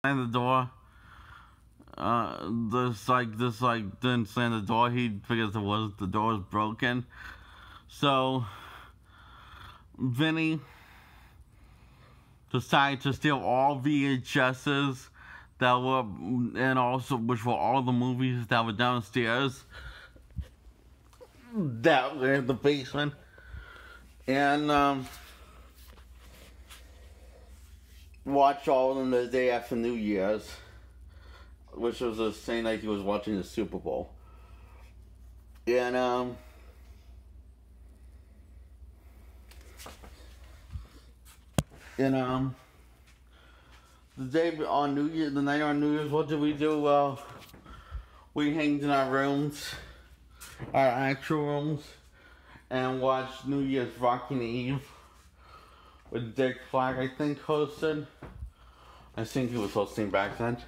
the door. This didn't slam the door. He figures the door was broken. So Vinny decided to steal all VHSs that were, and also which were all the movies that were downstairs that were in the basement, and watch all of them the day after New Year's, which was the same night he was watching the Super Bowl. And the day on New Year, the night on New Year's, what did we do? We hanged in our rooms, our actual rooms, and watched New Year's Rockin' Eve with Dick Clark, I think, hosted. I think he was hosting back then.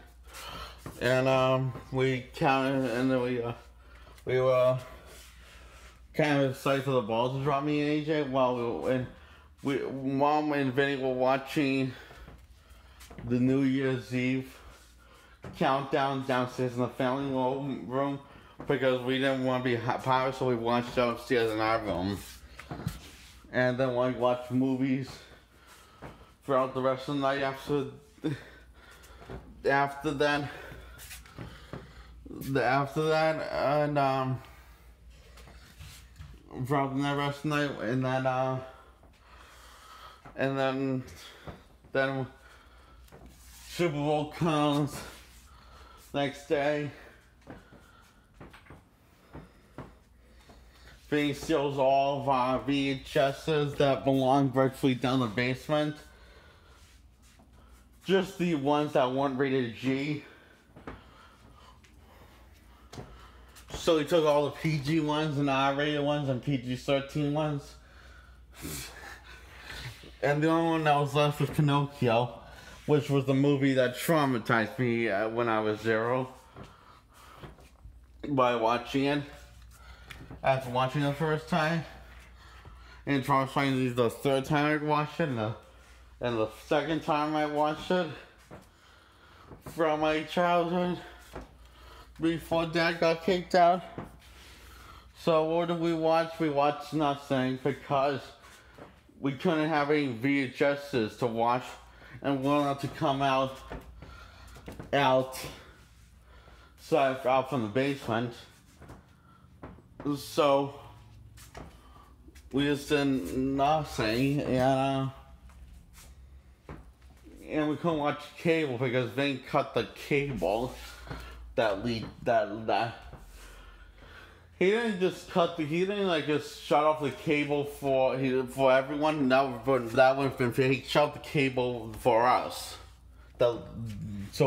And we counted, and then we were kind of excited for the ball to drop, me and AJ, while Mom and Vinny were watching the New Year's Eve countdown downstairs in the family room because we didn't want to be pirates, so we watched upstairs in our room. And then we watched movies throughout the rest of the night after that, and throughout the rest of the night, and then Super Bowl comes next day. Vinny steals all of our VHSs that belong virtually down the basement. Just the ones that weren't rated G. So he took all the PG ones and R-rated ones and PG-13 ones. And the only one that was left was Pinocchio, which was the movie that traumatized me when I was 0 by watching it. After watching it the first time, and traumatized me the third time I watched it, and the second time I watched it from my childhood before Dad got kicked out. So what did we watch? We watched nothing because we couldn't have any VHSs to watch, and we're allowed to come out from the basement. So we just did nothing, and we couldn't watch cable because they cut the cable that he didn't just just shut off the cable for everyone. That would have been fair. He shut the cable for us, so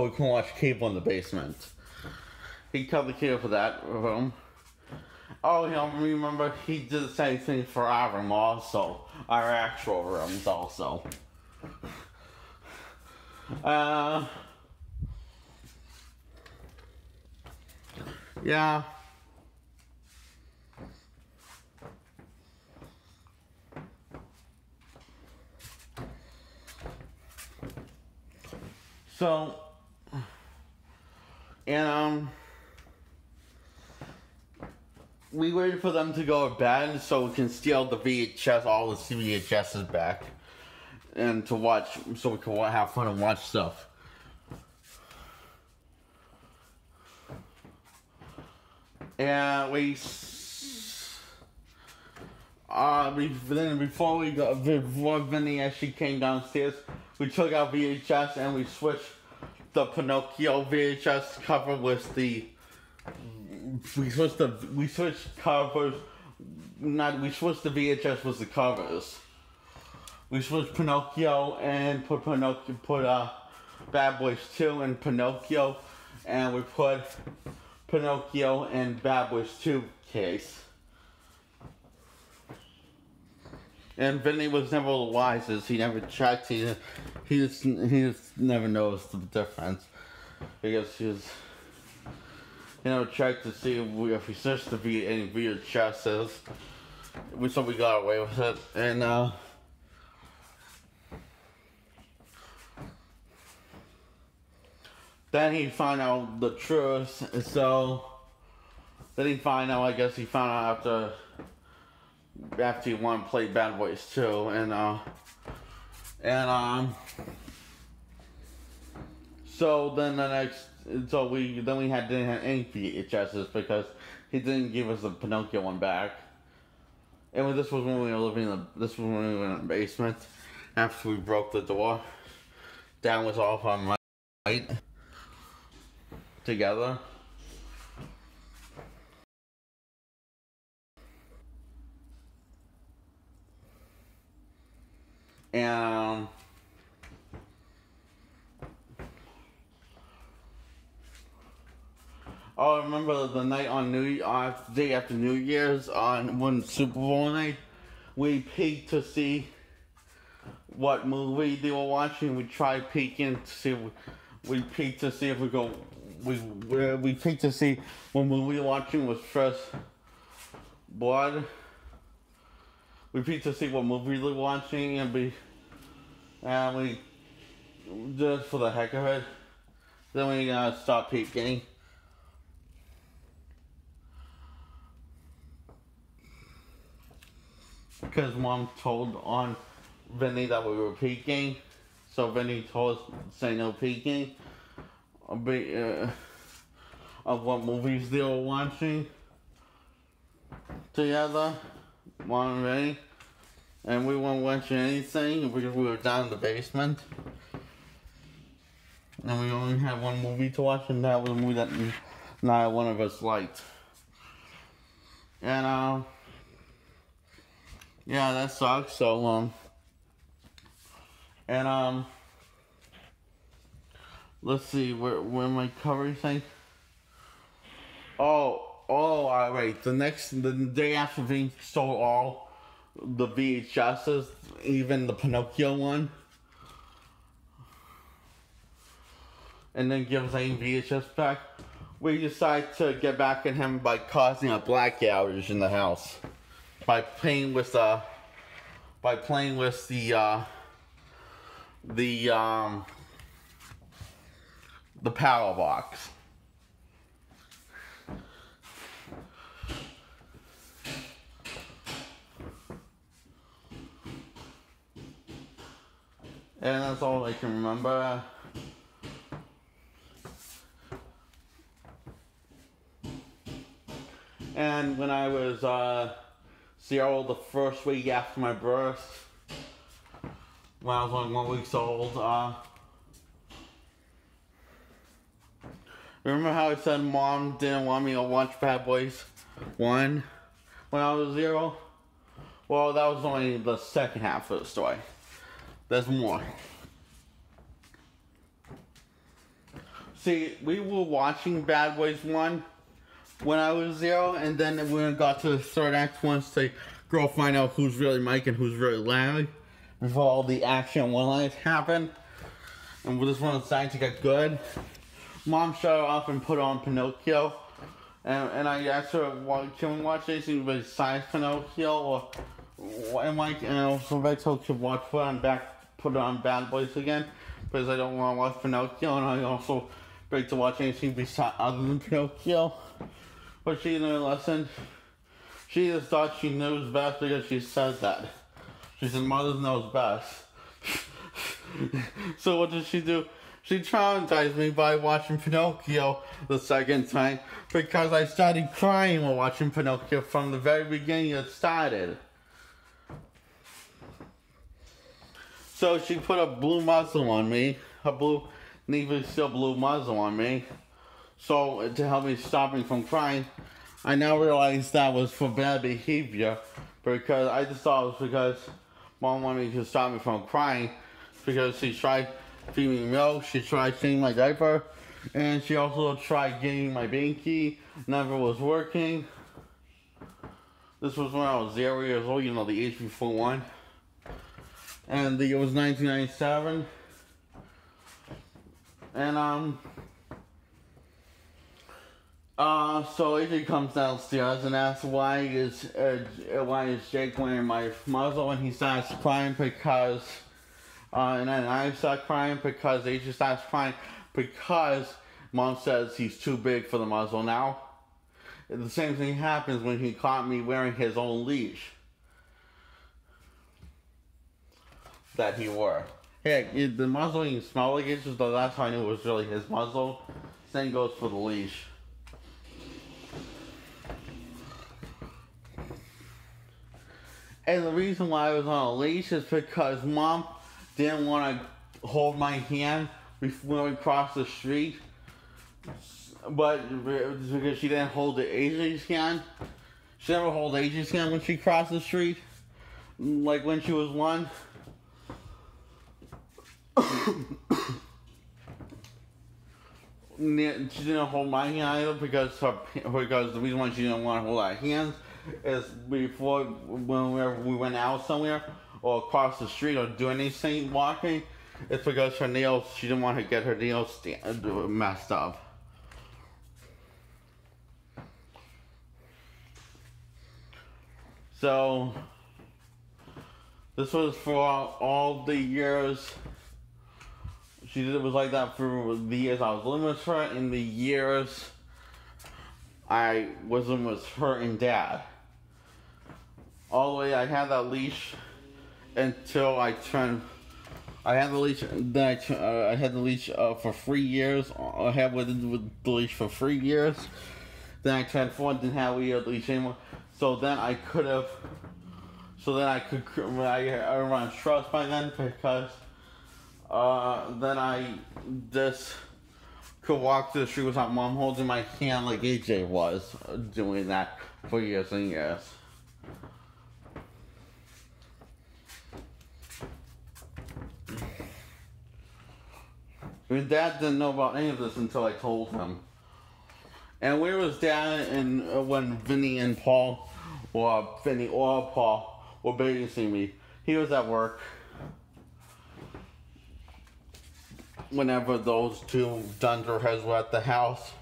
we couldn't watch cable in the basement. He cut the cable for that room. Oh, remember, he did the same thing for our room also. Our actual rooms also. Yeah. So, and we waited for them to go to bed so we can steal the VHS, all the VHSs back, and to watch, so we can have fun and watch stuff. And before Vinny actually came downstairs, we took out VHS and we switched the Pinocchio VHS cover with the. We switched the VHS with the covers. We switched Pinocchio and put Bad Boys 2 in Pinocchio, and we put Pinocchio in Bad Boys 2 case. And Vinny was never the wisest. He never checked. He just never noticed the difference because he never checked to see if we searched any VHSs. So we got away with it, and then he found out the truth, and so then he found out. I guess he found out after he wanted to play Bad Boys 2, so then we didn't have any VHSs because he didn't give us the Pinocchio one back. And this was when we were living in the basement. After we broke the door, Dad was off on my right together. And I remember the night on day after New Year's, when Super Bowl night, we peeked to see what movie they were watching. We tried peeking to see. We peeked to see if we go. We peeked to see what movie we were watching was First Blood. We peeked to see what movie they were watching, and we just for the heck of it. Then we stopped peeking. Because Mom told on Vinny that we were peeking, so Vinny told us to say no peeking of what movies they were watching together, Mom and Vinny, and we weren't watching anything because we were down in the basement, and we only had one movie to watch, and that was a movie that neither one of us liked, and yeah, that sucks. So, let's see, where am I covering thing? Alright, the day after we stole all the VHSs, even the Pinocchio one, and then give us any VHS back, we decided to get back at him by causing a blackout in the house. By playing with the power box. And that's all I can remember. And when I was 0, the first week after my birth, when I was only 1 week old, remember how I said Mom didn't want me to watch Bad Boys 1 when I was 0? Well, that was only the second half of the story. There's more. See, we were watching Bad Boys 1 when I was 0, and then when we got to the third act, once the girl find out who's really Mike and who's really Larry, before all the action one-liners happened, and this one was starting to get good, Mom shut her off and put on Pinocchio, and I asked her, can we watch anything besides Pinocchio, and also I told her to put on Bad Boys again, because I don't want to watch Pinocchio, and I also break to watch anything besides other than Pinocchio. But she didn't listen. She just thought she knows best because she said that. She said, "Mothers knows best." So what did she do? She traumatized me by watching Pinocchio the second time because I started crying while watching Pinocchio from the very beginning it started. So she put a blue muzzle on me, a blue Navy SEAL blue muzzle on me. So, to help me stop me from crying, I now realize that was for bad behavior, because I just thought it was because Mom wanted me to stop me from crying, because she tried feeding me milk, she tried changing my diaper, and she also tried getting my binky, never was working. This was when I was 0 years old, the age before 1. And the year was 1997. And, so AJ comes downstairs and asks why is Jake wearing my muzzle, and he starts crying because, and then I start crying because AJ starts crying because Mom says he's too big for the muzzle now. The same thing happens when he caught me wearing his own leash that he wore. Yeah, the muzzle, you can smell like it, so that's how I knew it was really his muzzle. Same goes for the leash. And the reason why I was on a leash is because Mom didn't want to hold my hand when we crossed the street. But because she didn't hold the AJ's hand. She never hold AJ's hand when she crossed the street. Like when she was 1. She didn't hold my hand either because the reason why she didn't want to hold our hands is before whenever we went out somewhere or across the street or doing anything walking, it's because her nails, she didn't want to get her nails messed up. So this was for all the years. It was like that for the years I was living with her and the years I was living with her and Dad. All the way I had that leash until I turned. I had the leash. Then I had the leash for 3 years. I had with the leash for 3 years. Then I turned 4 and didn't have the leash anymore. So then I could have. So then I could. I run trust by then because. Then I just could walk to the street without Mom holding my hand like AJ was doing that for years and years. And Dad didn't know about any of this until I told him. And where was Dad when Vinny and Paul, or Vinny or Paul, were babysitting me? He was at work. Whenever those two dunderheads were at the house.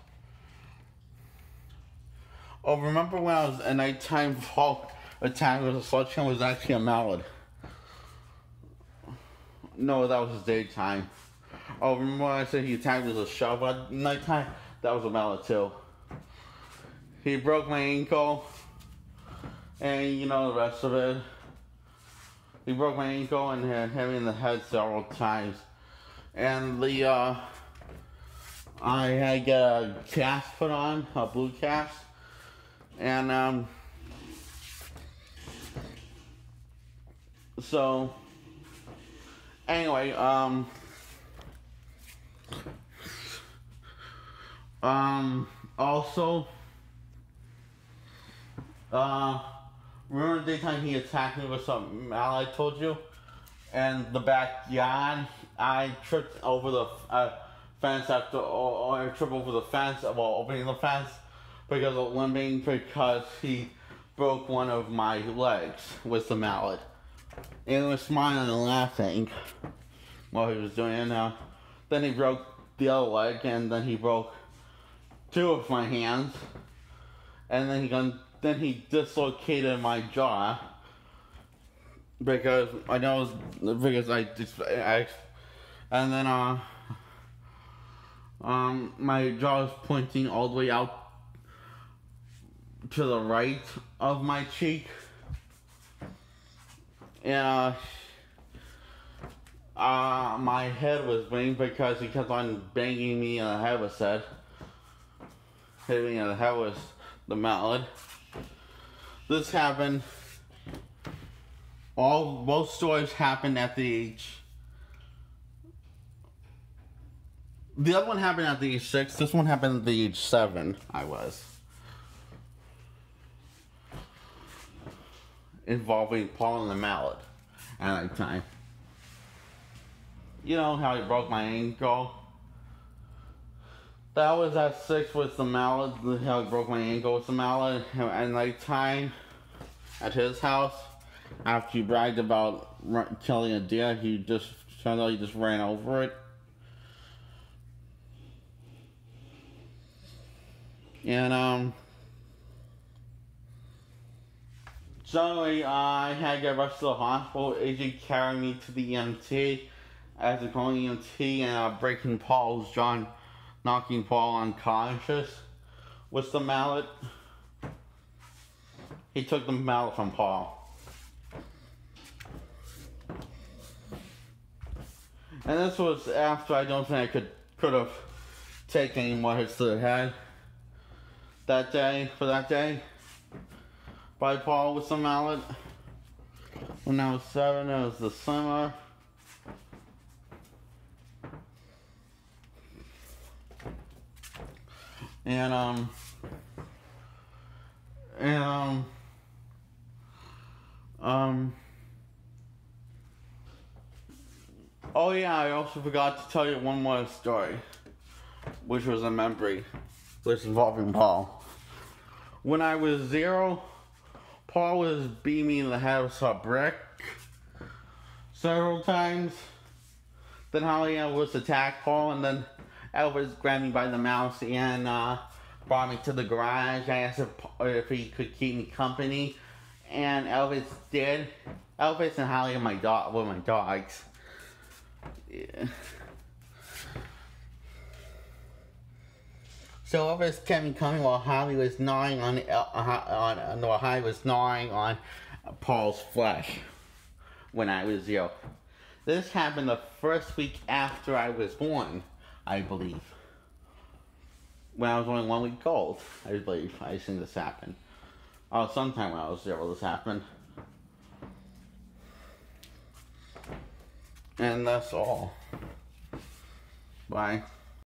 Oh, remember when I was at nighttime, Paul attacked with a sledgehammer? It was actually a mallet. No, that was his daytime. Oh, remember when I said he attacked with a shovel at nighttime? That was a mallet too. He broke my ankle, and you know the rest of it. He broke my ankle and hit me in the head several times. And I had to get a cast put on, a blue cast, and so anyway, also, remember the daytime he attacked me with some mallet I told you? And the backyard, I tripped over the fence or I tripped over the fence while opening the fence because of limping because he broke one of my legs with the mallet. And he was smiling and laughing while he was doing it. Now, then he broke the other leg and then he broke 2 of my hands. And then he dislocated my jaw. Because I know, because and then my jaw is pointing all the way out to the right of my cheek, and my head was banging because he kept on banging me in the head with it. Hitting me in the head with the mallet. This happened. Both stories happened at the age. The other one happened at the age 6. This one happened at the age 7. I was involving Paul and the mallet at that time. You know how he broke my ankle. That was at 6 with the mallet. How he broke my ankle with the mallet at night time at his house. After he bragged about killing a deer, he just ran over it. And so anyway, I had to get rushed to the hospital. AJ carried me to the EMT. After calling EMT and breaking Paul's jaw, knocking Paul unconscious with the mallet. He took the mallet from Paul. And this was after I don't think I could have taken any more hits to the head that day, by Paul with the mallet. When I was 7, it was the summer. Oh yeah, I also forgot to tell you one more story, which was a memory, which involving Paul. When I was 0, Paul was beating me in the head with a brick several times. Then Holly was attack Paul, and then Elvis grabbed me by the mouth and brought me to the garage. I asked if he could keep me company, and Elvis did. Elvis and Holly were my dogs. Yeah. So Elvis kept me coming while Holly was gnawing on Paul's flesh when I was 0. This happened the first week after I was born, I believe. When I was only 1 week old, I believe. I think this happened. Oh, sometime when I was 0, this happened. And that's all. Bye.